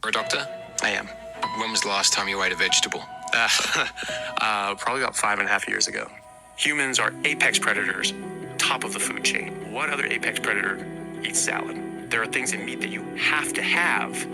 You're a doctor? I am. When was the last time you ate a vegetable? Probably about 5.5 years ago. Humans are apex predators, top of the food chain. What other apex predator eats salad? There are things in meat that you have to have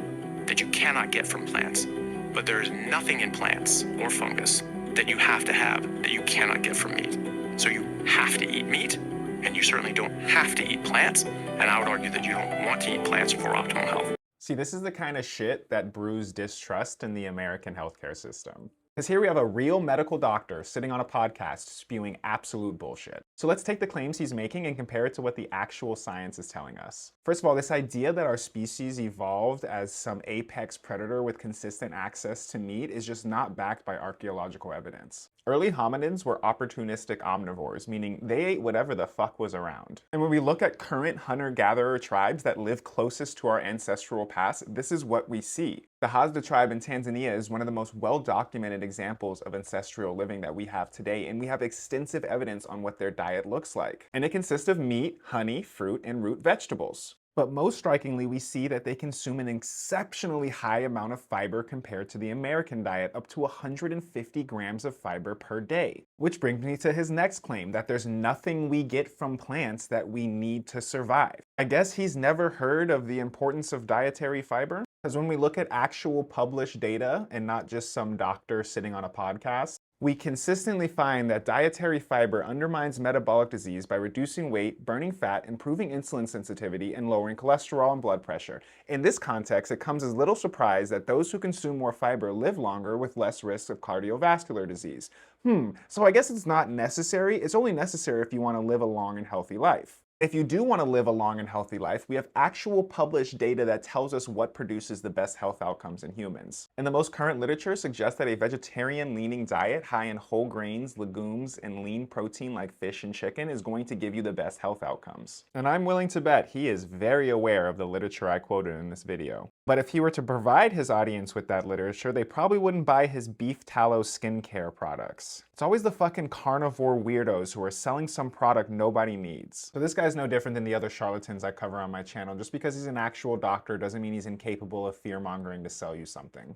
that you cannot get from plants. But there is nothing in plants or fungus that you have to have that you cannot get from meat. So you have to eat meat, and you certainly don't have to eat plants. And I would argue that you don't want to eat plants for optimal health. See, this is the kind of shit that brews distrust in the American healthcare system. Because here we have a real medical doctor sitting on a podcast spewing absolute bullshit. So let's take the claims he's making and compare it to what the actual science is telling us. First of all, this idea that our species evolved as some apex predator with consistent access to meat is just not backed by archaeological evidence. Early hominins were opportunistic omnivores, meaning they ate whatever the fuck was around. And when we look at current hunter-gatherer tribes that live closest to our ancestral past, this is what we see. The Hadza tribe in Tanzania is one of the most well-documented examples of ancestral living that we have today, and we have extensive evidence on what their diet looks like. And it consists of meat, honey, fruit, and root vegetables. But most strikingly, we see that they consume an exceptionally high amount of fiber compared to the American diet, up to 150 grams of fiber per day. Which brings me to his next claim, that there's nothing we get from plants that we need to survive. I guess he's never heard of the importance of dietary fiber? Because when we look at actual published data, and not just some doctor sitting on a podcast, we consistently find that dietary fiber undermines metabolic disease by reducing weight, burning fat, improving insulin sensitivity, and lowering cholesterol and blood pressure. In this context, it comes as little surprise that those who consume more fiber live longer with less risk of cardiovascular disease. So I guess it's not necessary. It's only necessary if you want to live a long and healthy life. If you do want to live a long and healthy life, we have actual published data that tells us what produces the best health outcomes in humans. And the most current literature suggests that a vegetarian-leaning diet high in whole grains, legumes, and lean protein like fish and chicken is going to give you the best health outcomes. And I'm willing to bet he is very aware of the literature I quoted in this video. But if he were to provide his audience with that literature, they probably wouldn't buy his beef tallow skincare products. It's always the fucking carnivore weirdos who are selling some product nobody needs. So this guy's no different than the other charlatans I cover on my channel. Just because he's an actual doctor doesn't mean he's incapable of fear-mongering to sell you something.